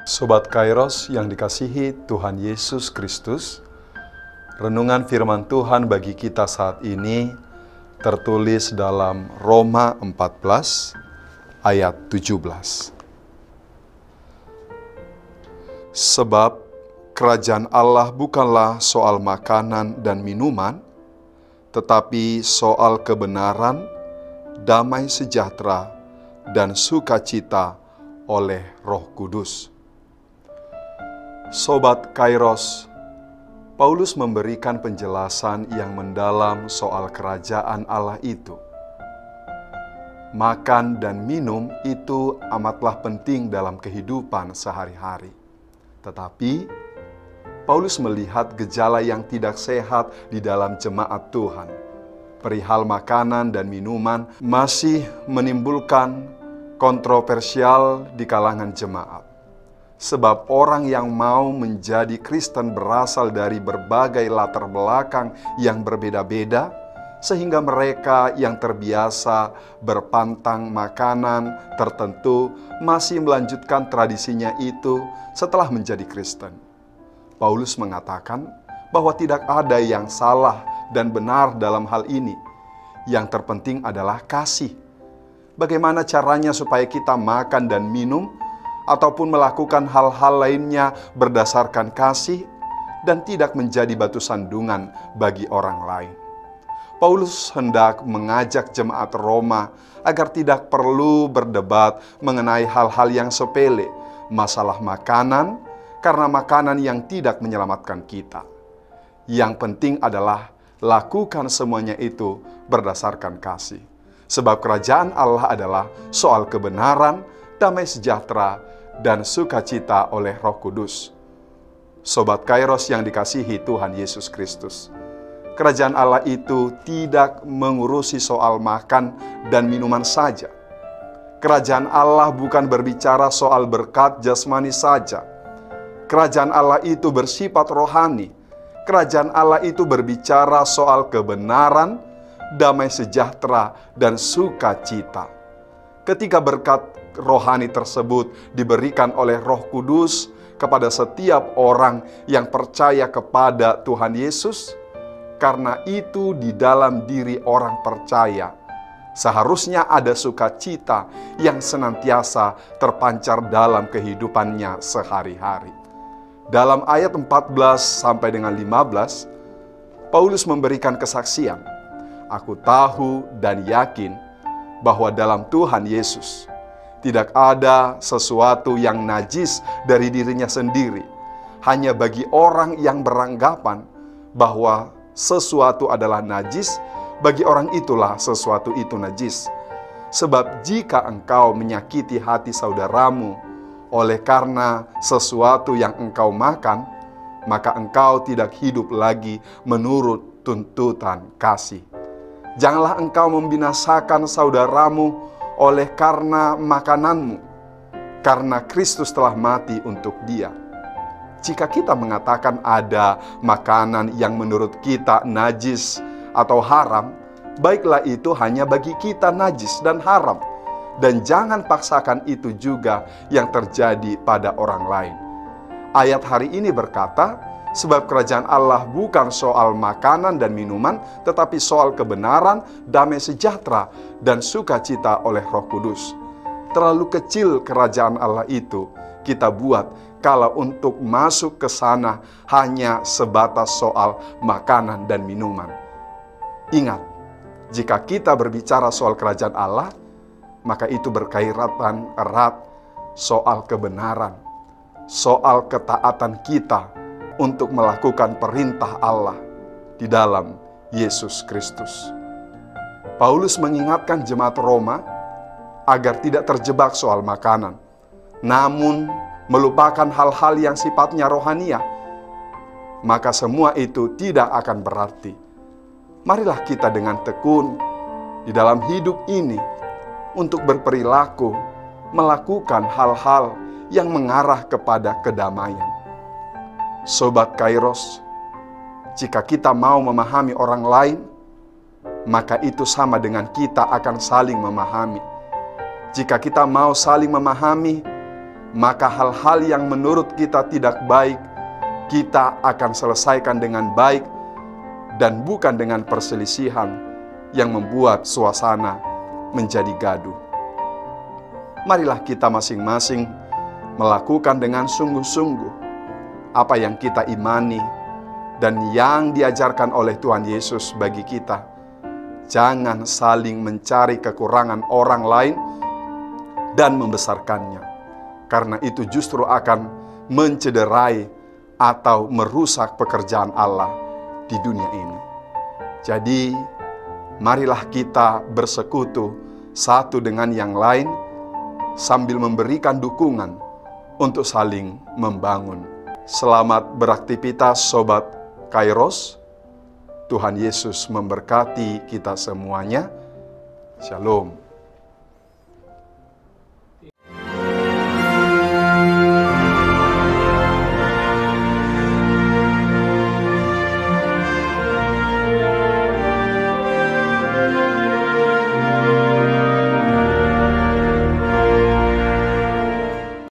Sobat Kairos yang dikasihi Tuhan Yesus Kristus, renungan firman Tuhan bagi kita saat ini tertulis dalam Roma 14 ayat 17. Sebab kerajaan Allah bukanlah soal makanan dan minuman, tetapi soal kebenaran, damai sejahtera, dan sukacita oleh Roh Kudus. Sobat Kairos, Paulus memberikan penjelasan yang mendalam soal kerajaan Allah itu. Makan dan minum itu amatlah penting dalam kehidupan sehari-hari. Tetapi, Paulus melihat gejala yang tidak sehat di dalam jemaat Tuhan. Perihal makanan dan minuman masih menimbulkan kontroversial di kalangan jemaat. Sebab orang yang mau menjadi Kristen berasal dari berbagai latar belakang yang berbeda-beda, sehingga mereka yang terbiasa berpantang makanan tertentu masih melanjutkan tradisinya itu setelah menjadi Kristen. Paulus mengatakan bahwa tidak ada yang salah dan benar dalam hal ini. Yang terpenting adalah kasih. Bagaimana caranya supaya kita makan dan minum ataupun melakukan hal-hal lainnya berdasarkan kasih dan tidak menjadi batu sandungan bagi orang lain. Paulus hendak mengajak jemaat Roma agar tidak perlu berdebat mengenai hal-hal yang sepele, masalah makanan, karena makanan yang tidak menyelamatkan kita. Yang penting adalah lakukan semuanya itu berdasarkan kasih. Sebab kerajaan Allah adalah soal kebenaran, damai sejahtera, dan sukacita oleh Roh Kudus. Sobat Kairos yang dikasihi Tuhan Yesus Kristus, kerajaan Allah itu tidak mengurusi soal makan dan minuman saja. Kerajaan Allah bukan berbicara soal berkat jasmani saja. Kerajaan Allah itu bersifat rohani. Kerajaan Allah itu berbicara soal kebenaran, damai sejahtera, dan sukacita. Ketika berkat rohani tersebut diberikan oleh Roh Kudus kepada setiap orang yang percaya kepada Tuhan Yesus, karena itu di dalam diri orang percaya seharusnya ada sukacita yang senantiasa terpancar dalam kehidupannya sehari-hari. Dalam ayat 14 sampai dengan 15, Paulus memberikan kesaksian, "Aku tahu dan yakin bahwa dalam Tuhan Yesus tidak ada sesuatu yang najis dari dirinya sendiri. Hanya bagi orang yang beranggapan bahwa sesuatu adalah najis, bagi orang itulah sesuatu itu najis. Sebab jika engkau menyakiti hati saudaramu oleh karena sesuatu yang engkau makan, maka engkau tidak hidup lagi menurut tuntutan kasih. Janganlah engkau membinasakan saudaramu oleh karena makananmu, karena Kristus telah mati untuk dia." Jika kita mengatakan ada makanan yang menurut kita najis atau haram, baiklah itu hanya bagi kita najis dan haram. Dan jangan paksakan itu juga yang terjadi pada orang lain. Ayat hari ini berkata, sebab kerajaan Allah bukan soal makanan dan minuman, tetapi soal kebenaran, damai sejahtera, dan sukacita oleh Roh Kudus. Terlalu kecil kerajaan Allah itu kita buat kalau untuk masuk ke sana hanya sebatas soal makanan dan minuman. Ingat, jika kita berbicara soal kerajaan Allah, maka itu berkaitan erat soal kebenaran, soal ketaatan kita untuk melakukan perintah Allah di dalam Yesus Kristus. Paulus mengingatkan jemaat Roma agar tidak terjebak soal makanan, namun melupakan hal-hal yang sifatnya rohania. Maka semua itu tidak akan berarti. Marilah kita dengan tekun di dalam hidup ini untuk berperilaku, melakukan hal-hal yang mengarah kepada kedamaian. Sobat Kairos, jika kita mau memahami orang lain, maka itu sama dengan kita akan saling memahami. Jika kita mau saling memahami, maka hal-hal yang menurut kita tidak baik, kita akan selesaikan dengan baik dan bukan dengan perselisihan yang membuat suasana menjadi gaduh. Marilah kita masing-masing melakukan dengan sungguh-sungguh apa yang kita imani dan yang diajarkan oleh Tuhan Yesus bagi kita. Jangan saling mencari kekurangan orang lain dan membesarkannya, karena itu justru akan mencederai atau merusak pekerjaan Allah di dunia ini. Jadi, marilah kita bersekutu satu dengan yang lain sambil memberikan dukungan untuk saling membangun. Selamat beraktivitas Sobat Kairos. Tuhan Yesus memberkati kita semuanya. Shalom.